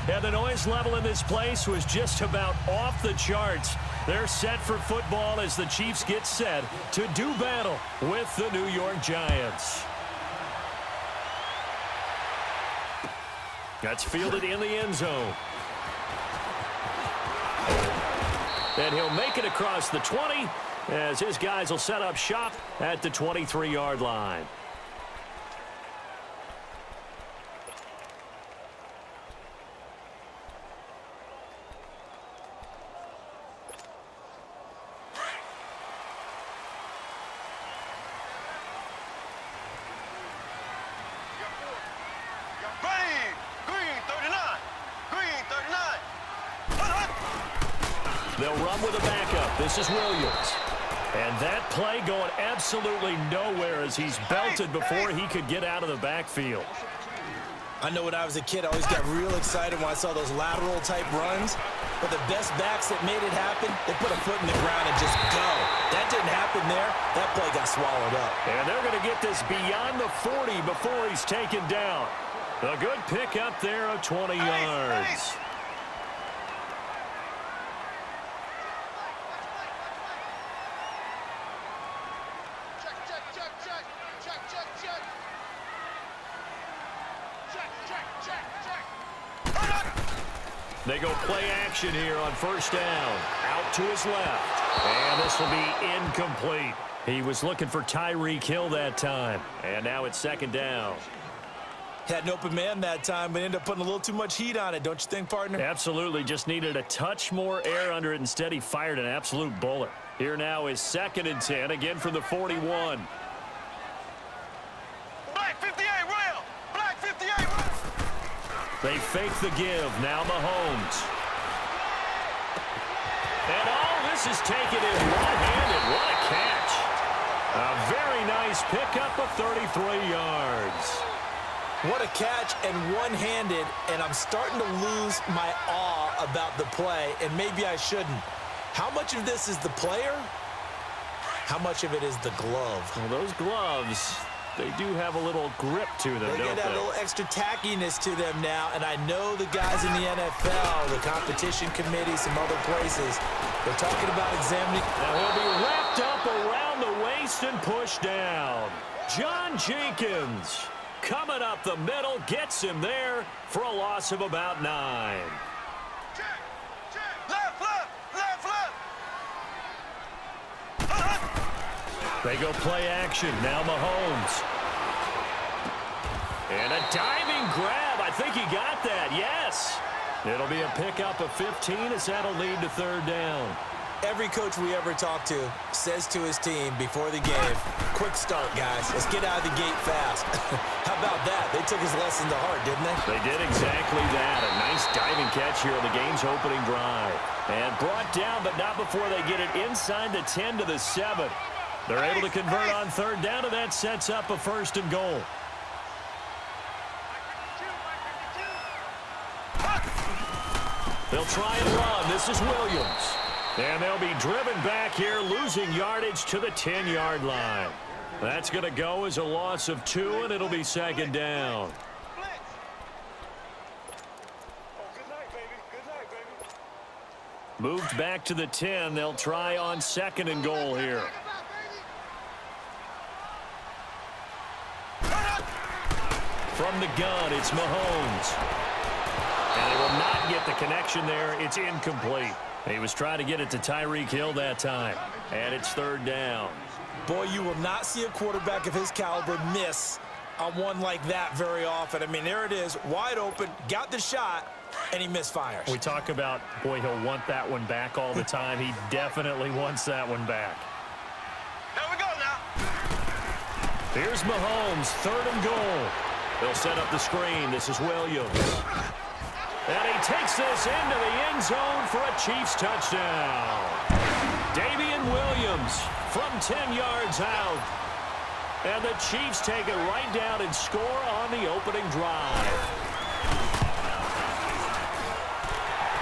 And the noise level in this place was just about off the charts. They're set for football as the Chiefs get set to do battle with the New York Giants. That's fielded in the end zone. And he'll make it across the 20 as his guys will set up shop at the 23-yard line. They'll run with a backup. This is Williams. And that play going absolutely nowhere as he's belted before he could get out of the backfield. I know when I was a kid, I always got real excited when I saw those lateral-type runs. But the best backs that made it happen, they put a foot in the ground and just go. That didn't happen there. That play got swallowed up. And they're going to get this beyond the 40 before he's taken down. A good pick up there of 20 yards. They go play action here on first down. Out to his left. And this will be incomplete. He was looking for Tyreek Hill that time. And now it's second down. Had an open man that time, but ended up putting a little too much heat on it, don't you think, partner? Absolutely. Just needed a touch more air under it. Instead, he fired an absolute bullet. Here now is 2nd and 10, again from the 41. Black 58, Royal! Black 58! They fake the give. Now Mahomes. And all this is taken in one-handed. What a catch. A very nice pickup of 33 yards. What a catch and one-handed, and I'm starting to lose my awe about the play, and maybe I shouldn't. How much of this is the player? How much of it is the glove? Well, those gloves, they do have a little grip to them, don't they? They get that little extra tackiness to them now, and I know the guys in the NFL, the competition committee, some other places, they're talking about examining. Now he'll be wrapped up around the waist and pushed down. John Jenkins coming up the middle, gets him there for a loss of about 9. Check, check. Left, left, left, left. They go play action. Now Mahomes. And a diving grab. I think he got that. Yes. It'll be a pickup of 15 as that'll lead to third down. Every coach we ever talk to says to his team before the game, quick start, guys. Let's get out of the gate fast. How about that? They took his lesson to heart, didn't they? They did exactly that. A nice diving catch here on the game's opening drive. And brought down, but not before they get it inside the 10 to the 7. They're able to convert on third down, and that sets up a 1st and goal. They'll try and run. This is Williams. And they'll be driven back here, losing yardage to the 10-yard line. That's going to go as a loss of 2, and it'll be 2nd down. Moved back to the 10. They'll try on 2nd and goal here. From the gun, it's Mahomes. And they will not get the connection there. It's incomplete. He was trying to get it to Tyreek Hill that time. And it's 3rd down. Boy, you will not see a quarterback of his caliber miss on one like that very often. I mean, there it is, wide open, got the shot, and he misfires. We talk about, boy, he'll want that one back all the time. He definitely wants that one back. Here we go now. Here's Mahomes, 3rd and goal. They'll set up the screen. This is Williams. And he takes this into the end zone for a Chiefs touchdown. Damian Williams from 10 yards out. And the Chiefs take it right down and score on the opening drive.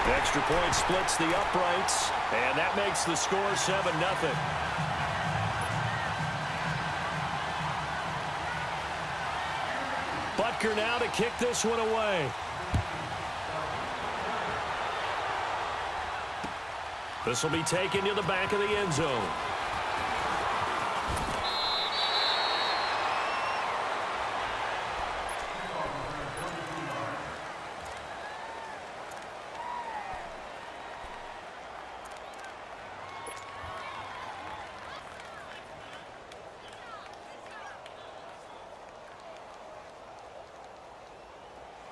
The extra point splits the uprights, and that makes the score 7-0. Butker now to kick this one away. This will be taken to the back of the end zone.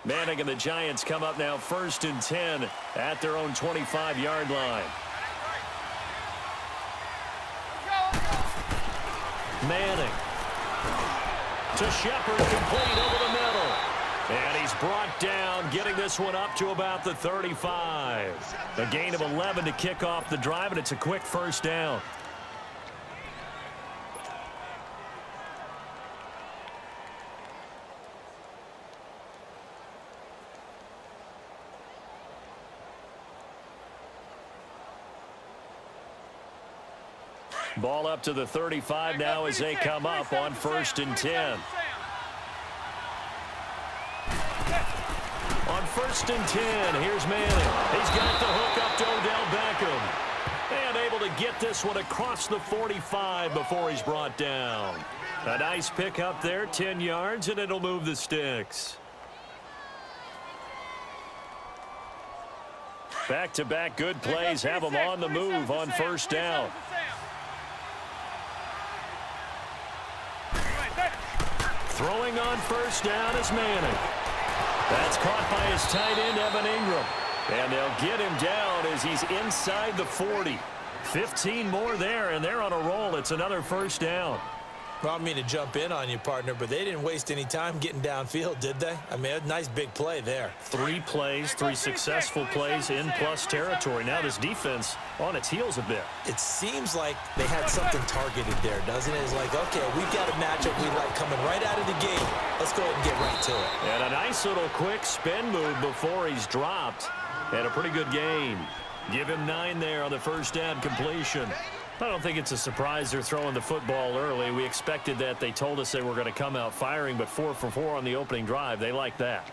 Manning and the Giants come up now 1st and 10 at their own 25-yard line. Manning to Shepard, complete over the middle. And he's brought down, getting this one up to about the 35. A gain of 11 to kick off the drive, and it's a quick first down. Ball up to the 35 now as they come up on 1st and 10. On 1st and 10, here's Manning. He's got the hook up to Odell Beckham. And able to get this one across the 45 before he's brought down. A nice pick up there, 10 yards, and it'll move the sticks. Back-to-back good plays have them on the move on 1st down. Throwing on 1st down is Manning. That's caught by his tight end, Evan Ingram. And they'll get him down as he's inside the 40. 15 more there, and they're on a roll. It's another 1st down. Well, I don't mean to jump in on you, partner, but they didn't waste any time getting downfield, did they? I mean, a nice big play there. 3 plays, 3 successful plays in plus territory. Now this defense on its heels a bit. It seems like they had something targeted there, doesn't it? It's like, okay, we've got a matchup we like coming right out of the gate. Let's go ahead and get right to it. And a nice little quick spin move before he's dropped. And a pretty good gain. Give him 9 there on the 1st down completion. I don't think it's a surprise they're throwing the football early. We expected that. They told us they were going to come out firing, but 4 for 4 on the opening drive. They like that.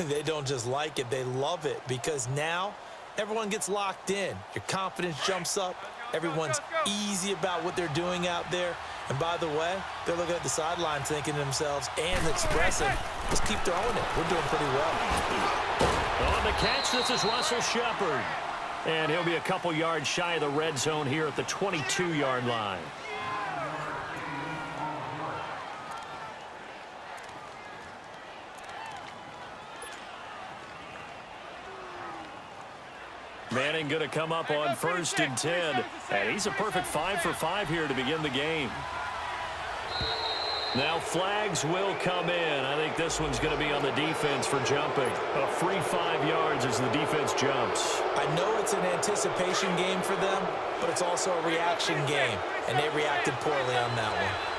They don't just like it. They love it because now everyone gets locked in. Your confidence jumps up. Everyone's easy about what they're doing out there. And by the way, they're looking at the sidelines thinking to themselves and expressing, just keep throwing it. We're doing pretty well. On the catch, this is Russell Shepard. And he'll be a couple yards shy of the red zone here at the 22-yard line. Manning going to come up on 1st and 10. And he's a perfect 5 for 5 here to begin the game. Now flags will come in. I think this one's going to be on the defense for jumping. A free 5 yards as the defense jumps. I know it's an anticipation game for them, but it's also a reaction game, and they reacted poorly on that one.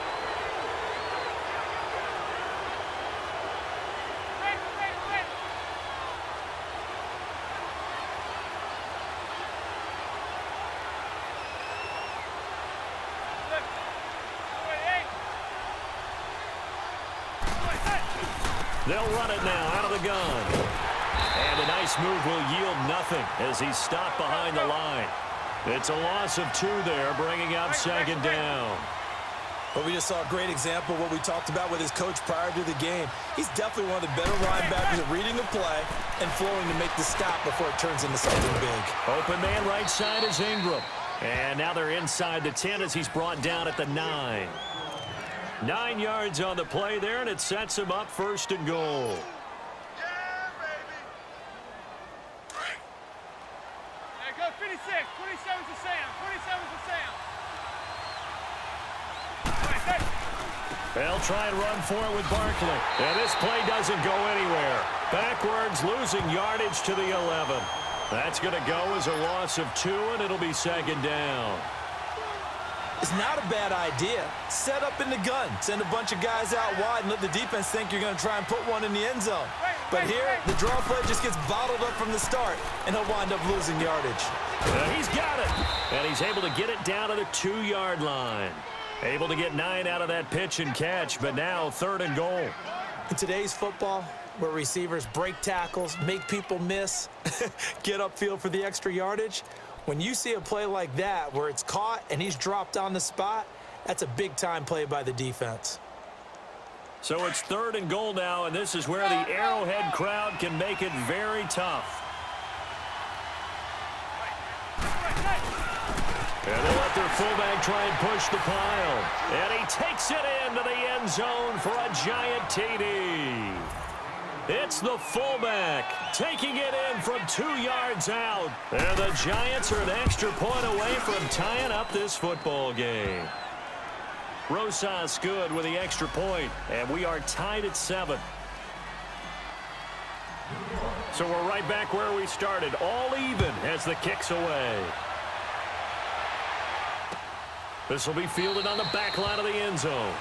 They'll run it now out of the gun. And a nice move will yield nothing as he's stopped behind the line. It's a loss of 2 there, bringing up 2nd down. But we just saw a great example of what we talked about with his coach prior to the game. He's definitely one of the better linebackers at reading the play and flowing to make the stop before it turns into something big. Open man right side is Ingram. And now they're inside the 10 as he's brought down at the 9. 9 yards on the play there, and it sets him up 1st and goal. Yeah, baby. There goes 56. 27's the Sam. 27's the Sam. They'll try and run for it with Barkley. And this play doesn't go anywhere. Backwards, losing yardage to the 11. That's going to go as a loss of 2, and it'll be 2nd down. It's not a bad idea. Set up in the gun. Send a bunch of guys out wide and let the defense think you're going to try and put one in the end zone. But here, the draw play just gets bottled up from the start, and he'll wind up losing yardage. He's got it. And he's able to get it down to the 2-yard line. Able to get 9 out of that pitch and catch, but now 3rd and goal. In today's football, where receivers break tackles, make people miss, get upfield for the extra yardage, When you see a play like that where it's caught and he's dropped on the spot, that's a big-time play by the defense. So it's 3rd and goal now, and this is where the Arrowhead crowd can make it very tough. And they let their fullback try and push the pile. And he takes it into the end zone for a giant TD. It's the fullback taking it in from 2 yards out. And the Giants are an extra point away from tying up this football game. Rosas good with the extra point, and we are tied at 7. So we're right back where we started, all even as the kick's away. This will be fielded on the back line of the end zone.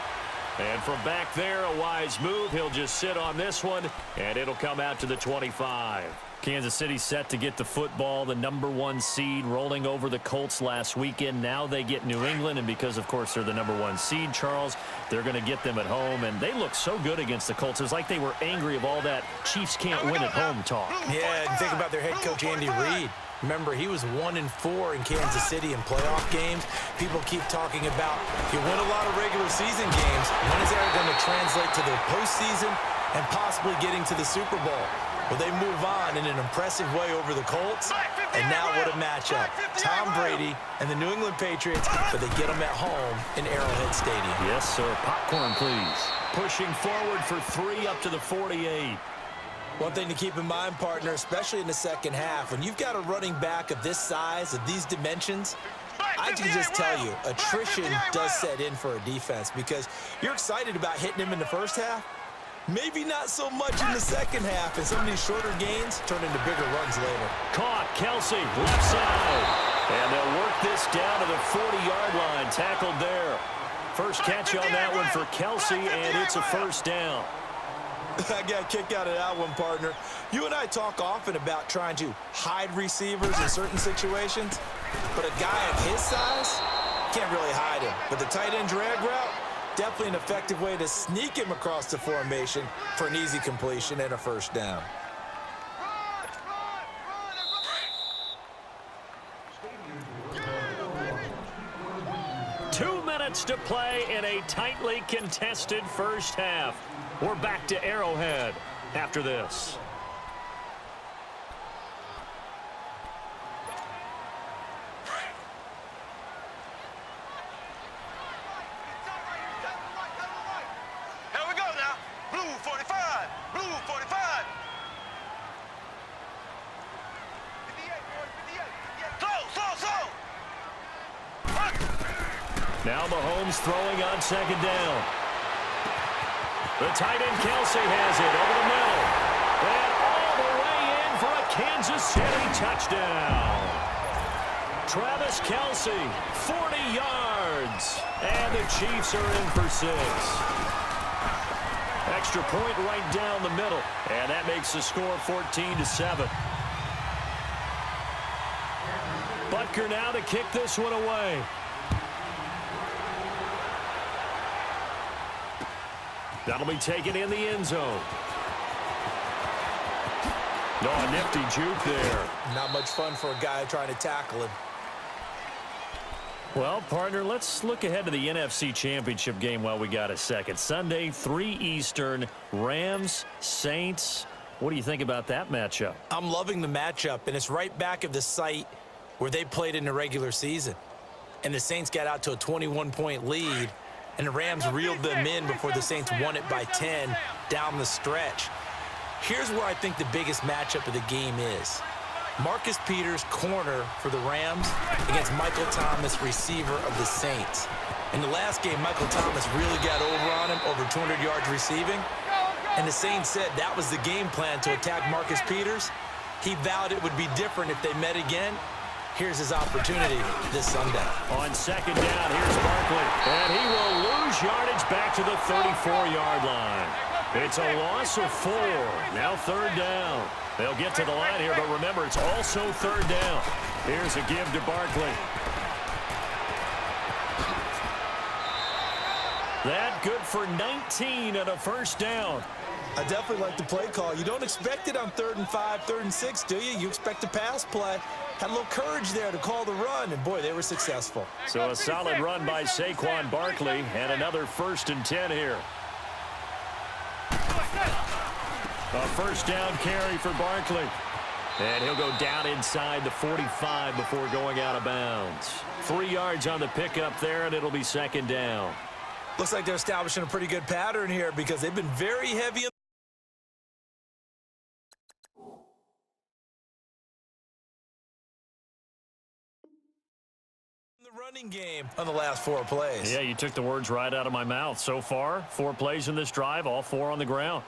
And from back there, a wise move. He'll just sit on this one, and it'll come out to the 25. Kansas City set to get the football, the #1 seed, rolling over the Colts last weekend. Now they get New England, and because, of course, they're the #1 seed, Charles, they're going to get them at home. And they look so good against the Colts. It's like they were angry of all that Chiefs can't win at home talk. Yeah, and think about their head coach, Andy Reid. Remember, he was 1-4 in Kansas City in playoff games. People keep talking about you win a lot of regular season games. When is that going to translate to the postseason and possibly getting to the Super Bowl? Well, they move on in an impressive way over the Colts. And now what a matchup. Tom Brady and the New England Patriots, but they get them at home in Arrowhead Stadium. Yes, sir. Popcorn, please. Pushing forward for 3 up to the 48. One thing to keep in mind, partner, especially in the second half, when you've got a running back of this size, of these dimensions, I can just tell you, attrition does set in for a defense because you're excited about hitting him in the first half. Maybe not so much in the second half, and some of these shorter gains turn into bigger runs later. Caught, Kelsey, left side. And they'll work this down to the 40-yard line, tackled there. First catch on that one for Kelsey, and it's a first down. I got a kick out of that one, partner. You and I talk often about trying to hide receivers in certain situations, but a guy of his size can't really hide him. But the tight end drag route, definitely an effective way to sneak him across the formation for an easy completion and a first down. Two minutes to play in a tightly contested first half. We're back to Arrowhead after this. Here we go now. Blue 45. Blue 45. 58, boys. 58. Slow. Now Mahomes throwing on second down. The tight end Kelsey has it over the middle. And all the way in for a Kansas City touchdown. Travis Kelsey, 40 yards. And the Chiefs are in for 6. Extra point right down the middle. And that makes the score 14-7. Butker now to kick this one away. That'll be taken in the end zone. No, a nifty juke there. Not much fun for a guy trying to tackle him. Well, partner, let's look ahead to the NFC Championship game while we got a second. Sunday, 3 Eastern, Rams, Saints. What do you think about that matchup? I'm loving the matchup, and it's right back at the site where they played in the regular season. And the Saints got out to a 21-point lead, and the Rams reeled them in before the Saints won it by 10 down the stretch. Here's where I think the biggest matchup of the game is. Marcus Peters, corner for the Rams, against Michael Thomas, receiver of the Saints. In the last game, Michael Thomas really got over on him, over 200 yards receiving. And the Saints said that was the game plan to attack Marcus Peters. He vowed it would be different if they met again. Here's his opportunity this Sunday. On second down, here's Barkley. And he will lose yardage back to the 34-yard line. It's a loss of 4. Now third down. They'll get to the line here, but remember, it's also third down. Here's a give to Barkley. That good for 19 and a first down. I definitely like the play call. You don't expect it on 3rd and 5, 3rd and 6, do you? You expect a pass play. Had a little courage there to call the run, and, boy, they were successful. So a solid run by Saquon Barkley, and another 1st and 10 here. A first down carry for Barkley. And he'll go down inside the 45 before going out of bounds. 3 yards on the pickup there, and it'll be 2nd down. Looks like they're establishing a pretty good pattern here because they've been very heavy in the running game on the last 4 plays. Yeah, you took the words right out of my mouth. So far, 4 plays in this drive, all 4 on the ground.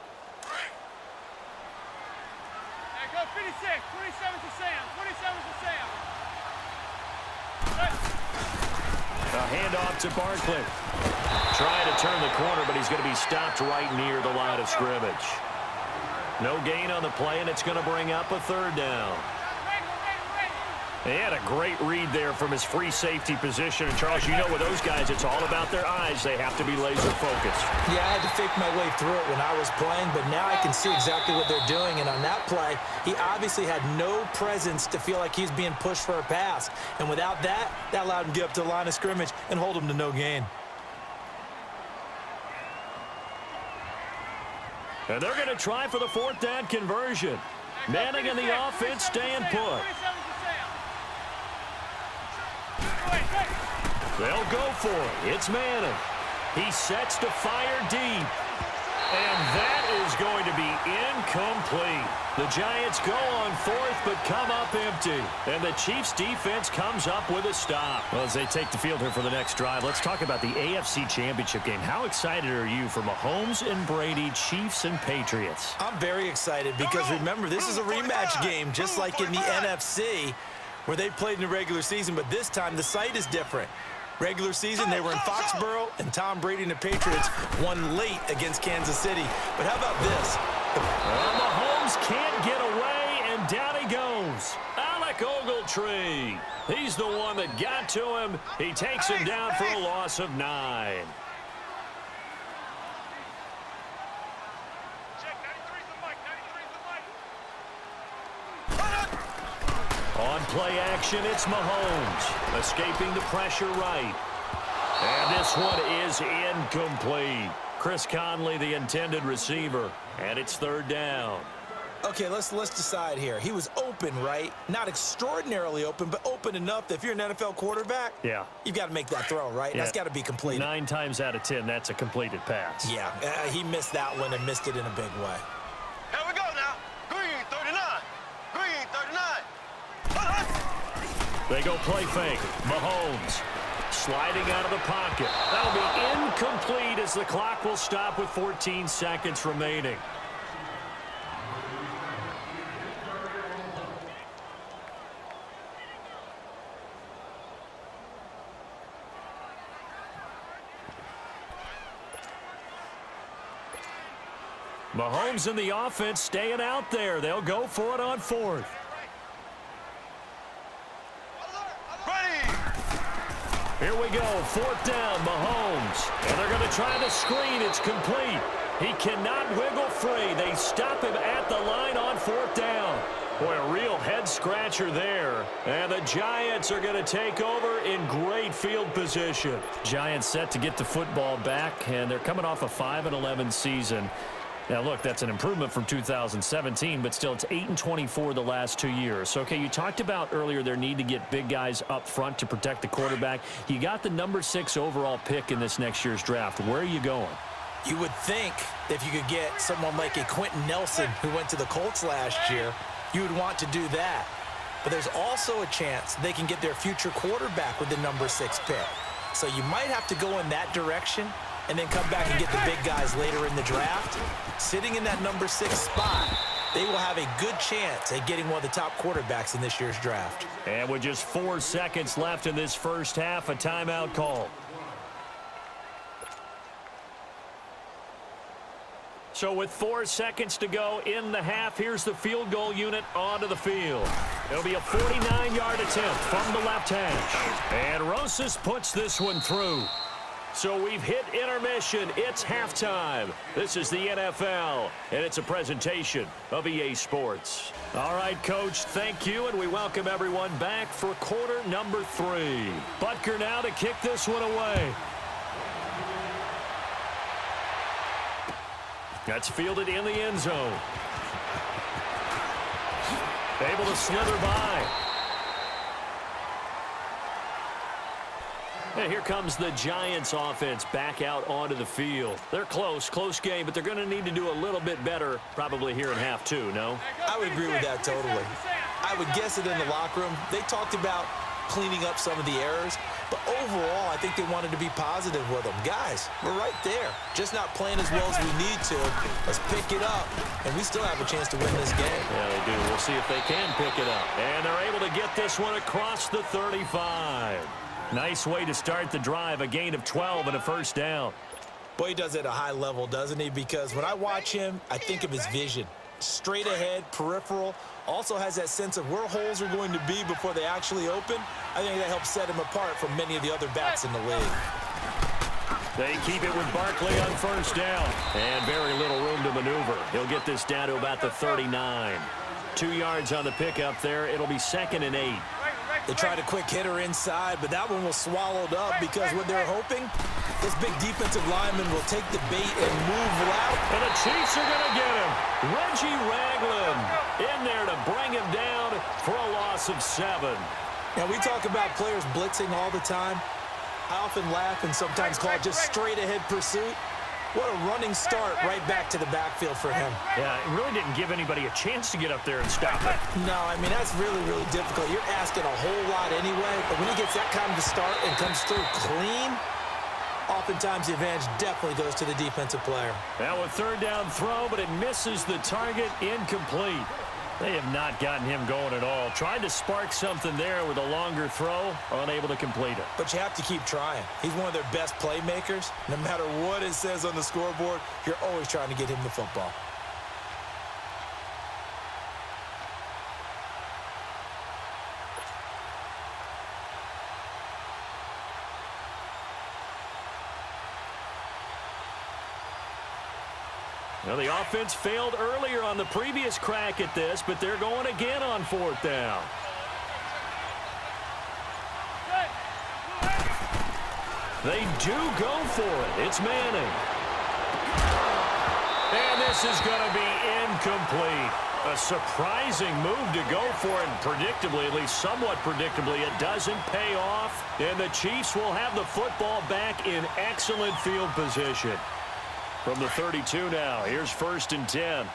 Go 56, 27 to Sam, 27 to Sam. A handoff to Barkley. Trying to turn the corner, but he's going to be stopped right near the line of scrimmage. No gain on the play, and it's going to bring up a 3rd down. He had a great read there from his free safety position. And, Charles, you know with those guys, it's all about their eyes. They have to be laser focused. Yeah, I had to fake my way through it when I was playing, but now I can see exactly what they're doing. And on that play, he obviously had no presence to feel like he's being pushed for a pass. And without that, that allowed him to get up to the line of scrimmage and hold him to no gain. And they're going to try for the 4th down conversion. Manning and the offense staying put. They'll go for it. It's Manning. He sets to fire deep. And that is going to be incomplete. The Giants go on 4th but come up empty. And the Chiefs defense comes up with a stop. Well, as they take the field here for the next drive, let's talk about the AFC Championship game. How excited are you for Mahomes and Brady, Chiefs and Patriots? I'm very excited because, remember, this is a rematch game just like in the NFC where they played in the regular season, but this time the site is different. Regular season, they were in Foxborough, and Tom Brady and the Patriots won late against Kansas City. But how about this? Well, Mahomes can't get away, and down he goes. Alec Ogletree. He's the one that got to him. He takes him down for a loss of 9. On play action, it's Mahomes. Escaping the pressure right. And this one is incomplete. Chris Conley, the intended receiver. And it's 3rd down. Okay, let's decide here. He was open, right? Not extraordinarily open, but open enough that if you're an NFL quarterback, yeah, you've got to make that throw, right? Yeah. That's got to be completed. 9 times out of 10, that's a completed pass. Yeah, he missed that one and missed it in a big way. Here we go now. Green 39. Green 39. They go play fake. Mahomes sliding out of the pocket. That'll be incomplete as the clock will stop with 14 seconds remaining. Mahomes and the offense staying out there. They'll go for it on 4th. Here we go, 4th down, Mahomes. And they're going to try the screen. It's complete. He cannot wiggle free. They stop him at the line on 4th down. Boy, a real head-scratcher there. And the Giants are going to take over in great field position. Giants set to get the football back, and they're coming off a 5-11 season. Now, look, that's an improvement from 2017, but still it's 8-24 the last 2 years. So, okay, you talked about earlier their need to get big guys up front to protect the quarterback. You got the number 6 overall pick in this next year's draft. Where are you going? You would think if you could get someone like a Quentin Nelson who went to the Colts last year, you would want to do that. But there's also a chance they can get their future quarterback with the number 6 pick. So you might have to go in that direction and then come back and get the big guys later in the draft. Sitting in that number 6 spot, they will have a good chance at getting one of the top quarterbacks in this year's draft. And with just 4 seconds left in this first half, a timeout call. So with 4 seconds to go in the half, here's the field goal unit onto the field. It'll be a 49-yard attempt from the left hash. And Rosas puts this one through. So we've hit intermission. It's halftime. This is the NFL, and it's a presentation of EA Sports. All right, Coach, thank you, and we welcome everyone back for quarter number 3. Butker now to kick this one away. That's fielded in the end zone. Able to slither by. And here comes the Giants offense back out onto the field. They're close game, but they're going to need to do a little bit better probably here in half 2, no? I would agree with that totally. I would guess it in the locker room. They talked about cleaning up some of the errors, but overall, I think they wanted to be positive with them. Guys, we're right there. Just not playing as well as we need to. Let's pick it up, and we still have a chance to win this game. Yeah, they do. We'll see if they can pick it up. And they're able to get this one across the 35. Nice way to start the drive, a gain of 12 and a first down. Boy, he does it at a high level, doesn't he? Because when I watch him, I think of his vision. Straight ahead, peripheral, also has that sense of where holes are going to be before they actually open. I think that helps set him apart from many of the other backs in the league. They keep it with Barkley on first down. And very little room to maneuver. He'll get this down to about the 39. 2 yards on the pickup there. It'll be 2nd and 8. They tried a quick hitter inside, but that one was swallowed up because what they're hoping, this big defensive lineman will take the bait and move out. And the Chiefs are going to get him. Reggie Ragland in there to bring him down for a loss of 7. Now, we talk about players blitzing all the time. I often laugh and sometimes call it just straight-ahead pursuit. What a running start right back to the backfield for him. Yeah, it really didn't give anybody a chance to get up there and stop it. No, I mean, that's really, really difficult. You're asking a whole lot anyway, but when he gets that kind of a start and comes through clean, oftentimes the advantage definitely goes to the defensive player. Now a 3rd down throw, but it misses the target, incomplete. They have not gotten him going at all. Tried to spark something there with a longer throw, unable to complete it. But you have to keep trying. He's one of their best playmakers. No matter what it says on the scoreboard, you're always trying to get him the football. Well, the offense failed earlier on the previous crack at this, but they're going again on 4th down. They do go for it. It's Manning. And this is going to be incomplete. A surprising move to go for it, and predictably, at least somewhat predictably, it doesn't pay off. And the Chiefs will have the football back in excellent field position. From the 32 now, here's 1st and 10.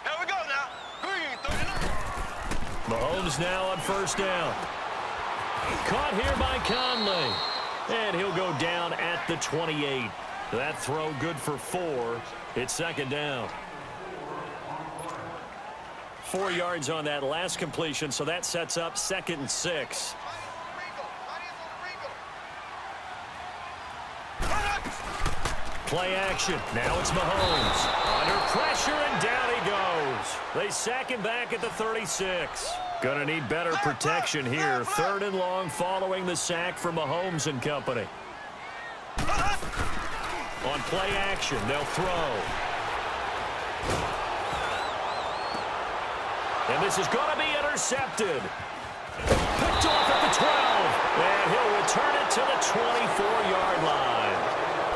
Here we go now. Green, 39. Mahomes now on 1st down. Caught here by Conley. And he'll go down at the 28. That throw good for 4. It's 2nd down. 4 yards on that last completion, so that sets up 2nd and 6. Play action. Now it's Mahomes. Under pressure, and down he goes. They sack him back at the 36. Gonna need better protection here. 3rd and long following the sack from Mahomes and company. On play action, they'll throw. And this is gonna be intercepted. Picked off at the 12. And he'll return it to the 24-yard line.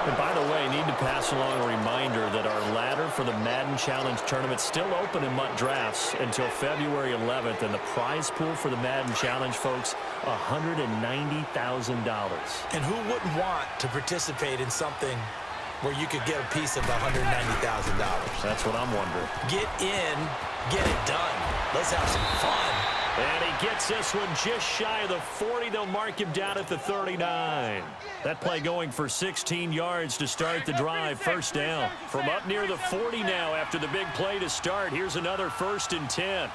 And by the way, I need to pass along a reminder that our ladder for the Madden Challenge tournament is still open in MUT drafts until February 11th. And the prize pool for the Madden Challenge, folks, $190,000. And who wouldn't want to participate in something where you could get a piece of $190,000? That's what I'm wondering. Get in, get it done. Let's have some fun. And he gets this one just shy of the 40. They'll mark him down at the 39. That play going for 16 yards to start the drive. 1st down. From up near the 40 now after the big play to start. Here's another 1st and 10.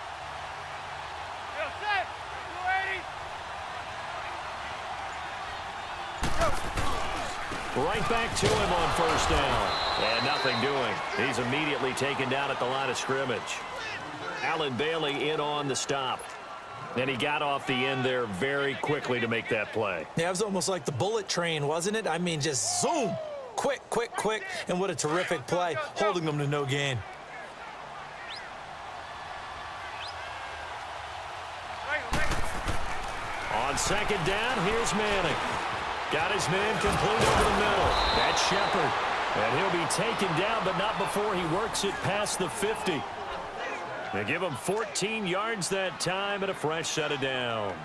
Right back to him on 1st down. And nothing doing. He's immediately taken down at the line of scrimmage. Allen Bailey in on the stop. And he got off the end there very quickly to make that play. Yeah, it was almost like the bullet train, wasn't it? I mean, just zoom. Quick, quick, quick. And what a terrific play, holding them to no gain. On second down, here's Manning. Got his man complete over the middle. That's Shepard. And he'll be taken down, but not before he works it past the 50. They give him 14 yards that time and a fresh set of downs.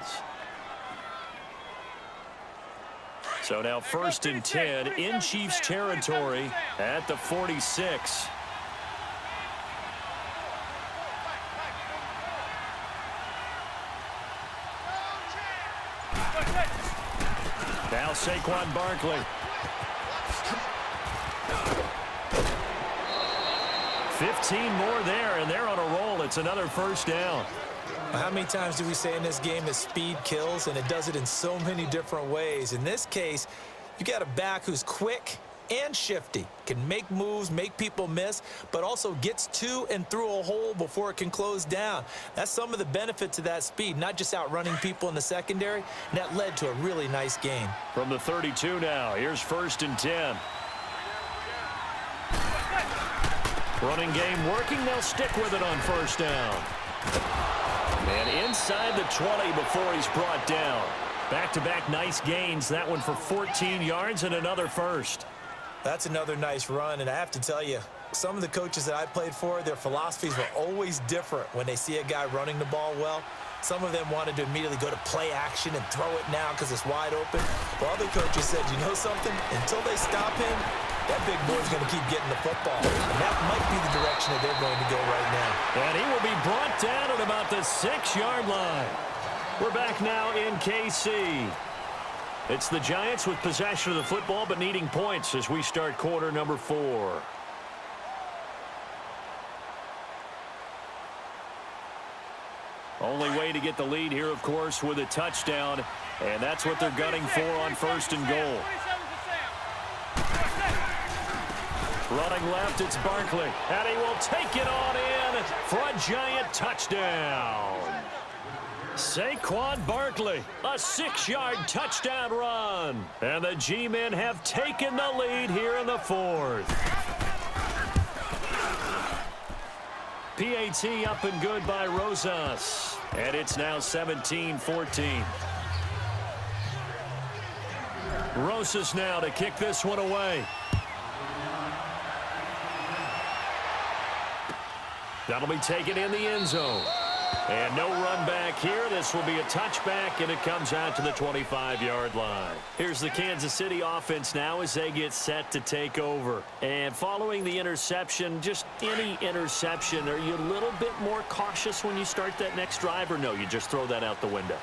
So now 1st and 10 in Chiefs territory at the 46. Now Saquon Barkley. 15 more there, and they're on a roll. It's another first down. How many times do we say in this game that speed kills, and it does it in so many different ways? In this case, you got a back who's quick and shifty, can make moves, make people miss, but also gets to and through a hole before it can close down. That's some of the benefits of that speed, not just outrunning people in the secondary, and that led to a really nice gain. From the 32 now, here's 1st and 10. Running game working, they'll stick with it on 1st down. And inside the 20 before he's brought down. Back-to-back nice gains, that one for 14 yards and another first. That's another nice run, and I have to tell you, some of the coaches that I played for, their philosophies were always different when they see a guy running the ball well. Some of them wanted to immediately go to play action and throw it now because it's wide open. While other coaches said, you know something? Until they stop him, that big boy's going to keep getting the football. And that might be the direction that they're going to go right now. And he will be brought down at about the 6-yard line. We're back now in KC. It's the Giants with possession of the football but needing points as we start quarter number 4. Only way to get the lead here, of course, with a touchdown, and that's what they're gunning for on 1st and goal. Running left, it's Barkley, and he will take it on in for a Giant touchdown. Saquon Barkley, a 6-yard touchdown run, and the G-men have taken the lead here in the 4th. PAT up and good by Rosas. And it's now 17-14. Rosas now to kick this one away. That'll be taken in the end zone. And no run back here. This will be a touchback, and it comes out to the 25-yard line. Here's the Kansas City offense now as they get set to take over. And following the interception, just any interception, are you a little bit more cautious when you start that next drive, or no, you just throw that out the window?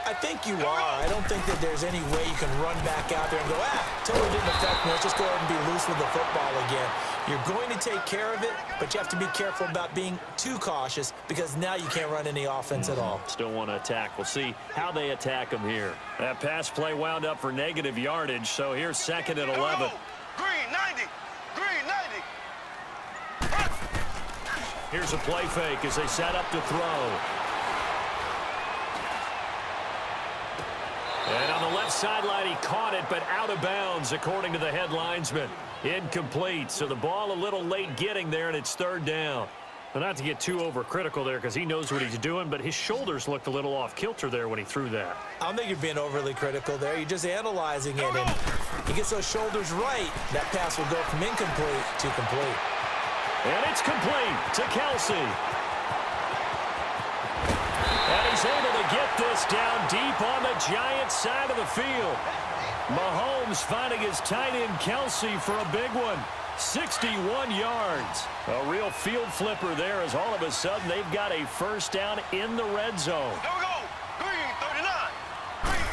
I think you are. I don't think that there's any way you can run back out there and go, totally didn't affect me. Let's just go ahead and be loose with the football again. You're going to take care of it, but you have to be careful about being too cautious because now you can't run any offense at all. Still want to attack. We'll see how they attack them here. That pass play wound up for negative yardage, so here's 2nd and 11. Green 90. Green 90. Here's a play fake as they set up to throw. And on the left sideline, he caught it, but out of bounds, according to the head linesman. Incomplete, so the ball a little late getting there, and it's 3rd down. Well, not to get too overcritical there because he knows what he's doing, but his shoulders looked a little off kilter there when he threw that. I don't think you're being overly critical there. You're just analyzing it, and he gets those shoulders right. That pass will go from incomplete to complete. And it's complete to Kelsey. And he's able to get this down deep on the Giants side of the field. Mahomes finding his tight end Kelsey for a big one. 61 yards. A real field flipper there as all of a sudden they've got a first down in the red zone. There we go. Green 39. Green.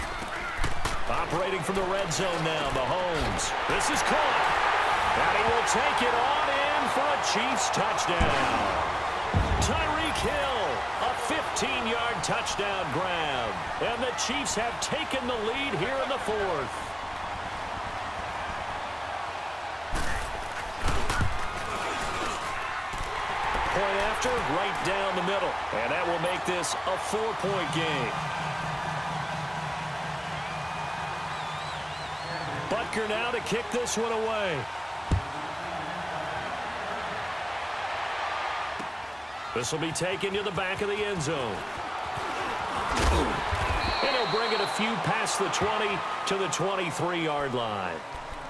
Operating from the red zone now, Mahomes. This is caught. And he will take it on in for a Chiefs touchdown. Tyreek Hill, a 15-yard touchdown grab. And the Chiefs have taken the lead here in the 4th. point after, right down the middle. And that will make this a 4-point game. Butker now to kick this one away. This will be taken to the back of the end zone. And he'll bring it a few past the 20 to the 23-yard line.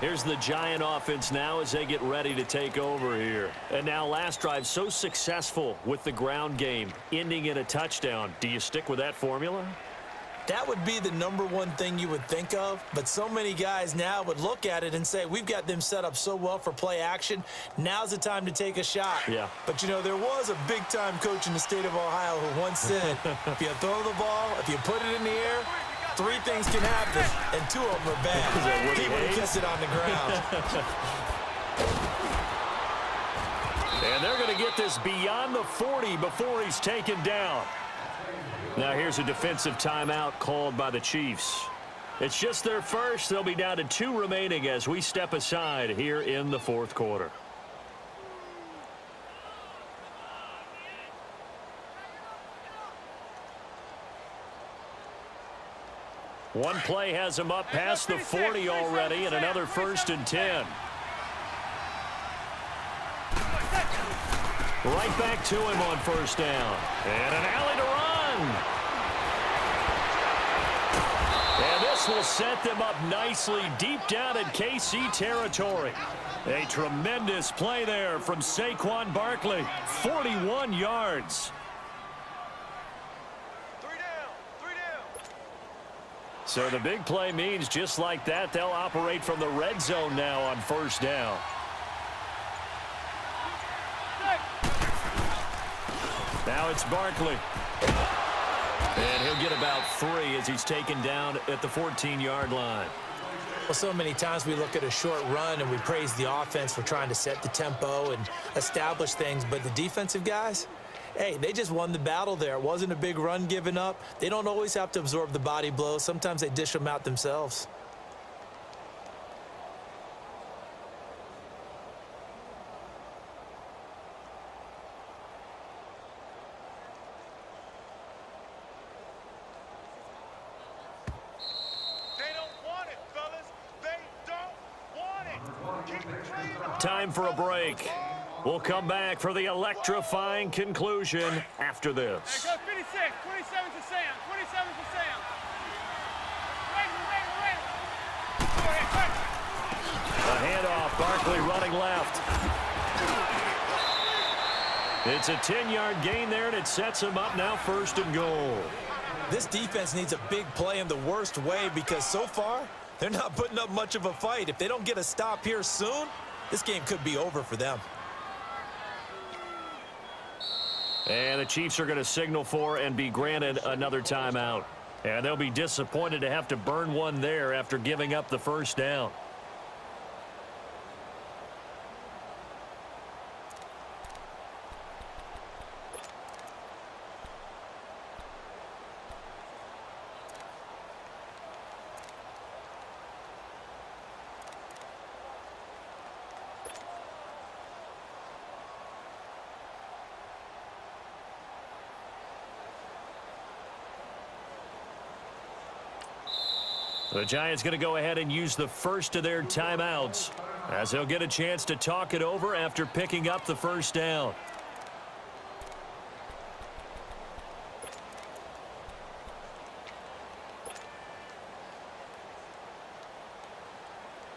Here's the Giant offense now as they get ready to take over here. And now last drive so successful with the ground game, ending in a touchdown. Do you stick with that formula? That would be the number one thing you would think of, but so many guys now would look at it and say, we've got them set up so well for play action. Now's the time to take a shot. Yeah. But, you know, there was a big-time coach in the state of Ohio who once said, if you throw the ball, if you put it in the air, 3 things can happen, and 2 of them are bad. He would have kissed it on the ground. And they're going to get this beyond the 40 before he's taken down. Now here's a defensive timeout called by the Chiefs. It's just their first. They'll be down to 2 remaining as we step aside here in the 4th quarter. One play has him up past the 40 already, and another 1st and 10. Right back to him on 1st down. And an alley to run. And this will set them up nicely deep down in KC territory. A tremendous play there from Saquon Barkley. 41 yards. 3 down. 3 down. So the big play means just like that, they'll operate from the red zone now on 1st down. Now it's Barkley. And he'll get about 3 as he's taken down at the 14-yard line. Well, so many times we look at a short run and we praise the offense for trying to set the tempo and establish things, but the defensive guys, hey, they just won the battle there. It wasn't a big run given up. They don't always have to absorb the body blows. Sometimes they dish them out themselves. Time for a break. We'll come back for the electrifying conclusion after this. Go 56, 27 to Sam, 27 to Sam. A handoff, Barkley running left. It's a 10-yard gain there, and it sets him up now 1st and goal. This defense needs a big play in the worst way because so far, they're not putting up much of a fight. If they don't get a stop here soon, this game could be over for them. And the Chiefs are going to signal for and be granted another timeout. And they'll be disappointed to have to burn one there after giving up the 1st down. The Giants going to go ahead and use the first of their timeouts as they'll get a chance to talk it over after picking up the 1st down.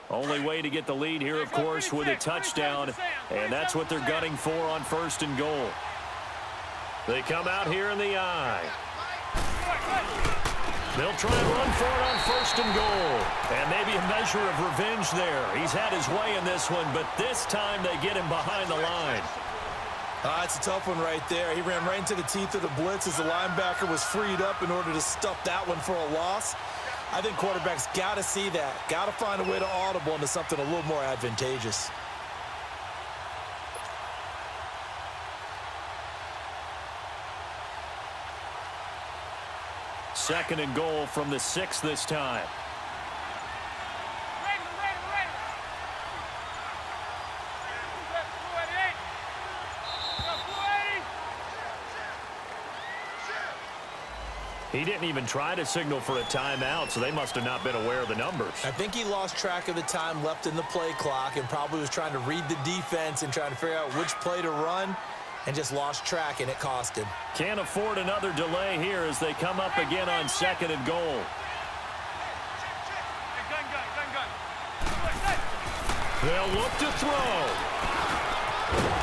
Only way to get the lead here, of course, with a touchdown, and that's what they're gunning for on 1st and goal. They come out here in the eye. They'll try and run for it on 1st and goal. And maybe a measure of revenge there. He's had his way in this one, but this time they get him behind the line. It's a tough one right there. He ran right into the teeth of the blitz as the linebacker was freed up in order to stuff that one for a loss. I think quarterbacks got to see that. Got to find a way to audible into something a little more advantageous. Second and goal from the 6 this time. He didn't even try to signal for a timeout, so they must have not been aware of the numbers. I think he lost track of the time left in the play clock and probably was trying to read the defense and trying to figure out which play to run and just lost track, and it cost him. Can't afford another delay here as they come up again on 2nd and goal. They'll look to throw.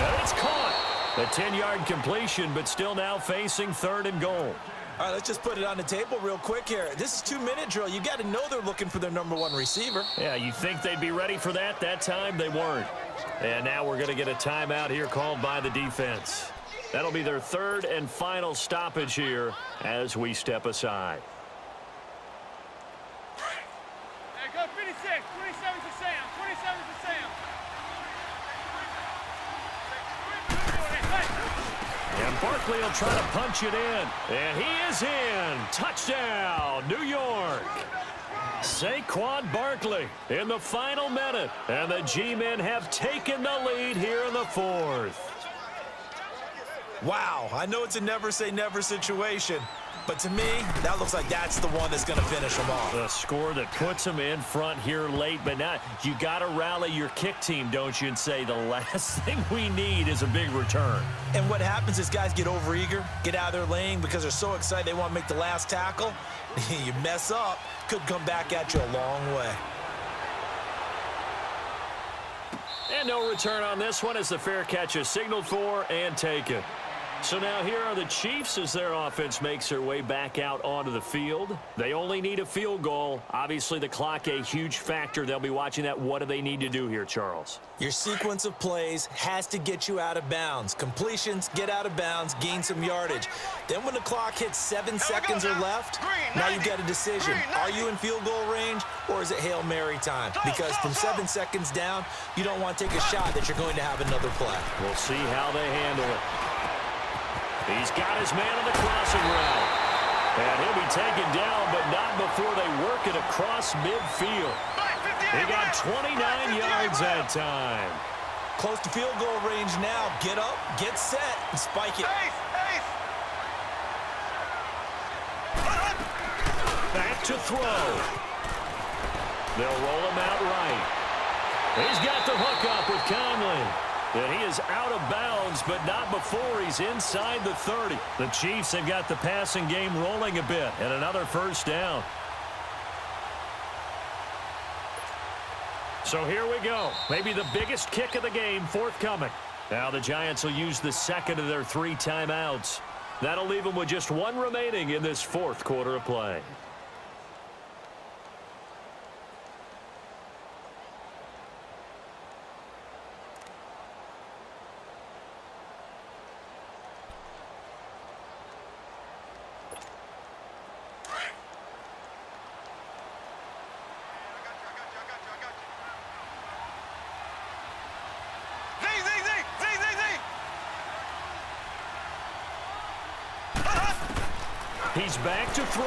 And it's caught. A 10-yard completion, but still now facing 3rd and goal. All right, let's just put it on the table real quick here. This is 2-minute drill. You got to know they're looking for their #1 receiver. Yeah, you think they'd be ready for that? That time they weren't. And now we're going to get a timeout here called by the defense. That'll be their 3rd and final stoppage here as we step aside. Hey, go 56. 27 to Sam. 27 to Sam. And Barkley will try to punch it in. And he is in. Touchdown, New York. Saquon Barkley in the final minute. And the G-men have taken the lead here in the 4th. Wow, I know it's a never-say-never situation, but to me, that looks like that's the one that's going to finish them off. A score that puts them in front here late, but not. You got to rally your kick team, don't you, and say the last thing we need is a big return. And what happens is guys get overeager, get out of their lane because they're so excited they want to make the last tackle. You mess up, could come back at you a long way. And no return on this one as the fair catch is signaled for and taken. So now here are the Chiefs as their offense makes their way back out onto the field. They only need a field goal. Obviously, the clock a huge factor. They'll be watching that. What do they need to do here, Charles? Your sequence of plays has to get you out of bounds. Completions, get out of bounds, gain some yardage. Then when the clock hits 7 seconds or left, now you've got a decision. Are you in field goal range or is it Hail Mary time? Because from 7 seconds down, you don't want to take a shot that you're going to have another play. We'll see how they handle it. He's got his man on the crossing route. And he'll be taken down, but not before they work it across midfield. He got 29 yards that time. Close to field goal range now. Get up, get set, and spike it. Back to throw. They'll roll him out right. He's got the hook up with Conley. And he is out of bounds, but not before he's inside the 30. The Chiefs have got the passing game rolling a bit, and another first down. So here we go. Maybe the biggest kick of the game forthcoming. Now the Giants will use the second of their 3 timeouts. That'll leave them with just 1 remaining in this 4th quarter of play. He's back to throw.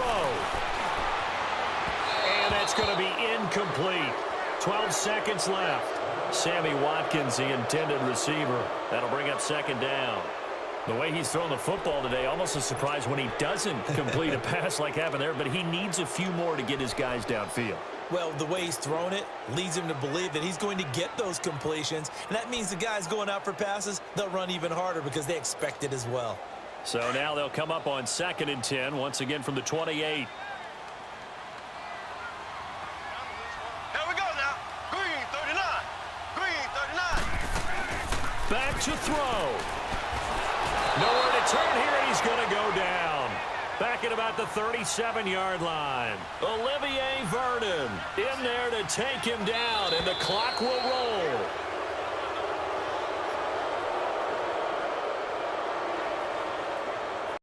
And that's going to be incomplete. 12 seconds left. Sammy Watkins, the intended receiver. That'll bring up 2nd down. The way he's thrown the football today, almost a surprise when he doesn't complete a pass like happened there, but he needs a few more to get his guys downfield. Well, the way he's thrown it leads him to believe that he's going to get those completions, and that means the guys going out for passes, they'll run even harder because they expect it as well. So now they'll come up on 2nd and 10, once again from the 28. Here we go now. Green 39. Green 39. Back to throw. Nowhere to turn here, and he's going to go down. Back at about the 37-yard line. Olivier Vernon in there to take him down, and the clock will roll.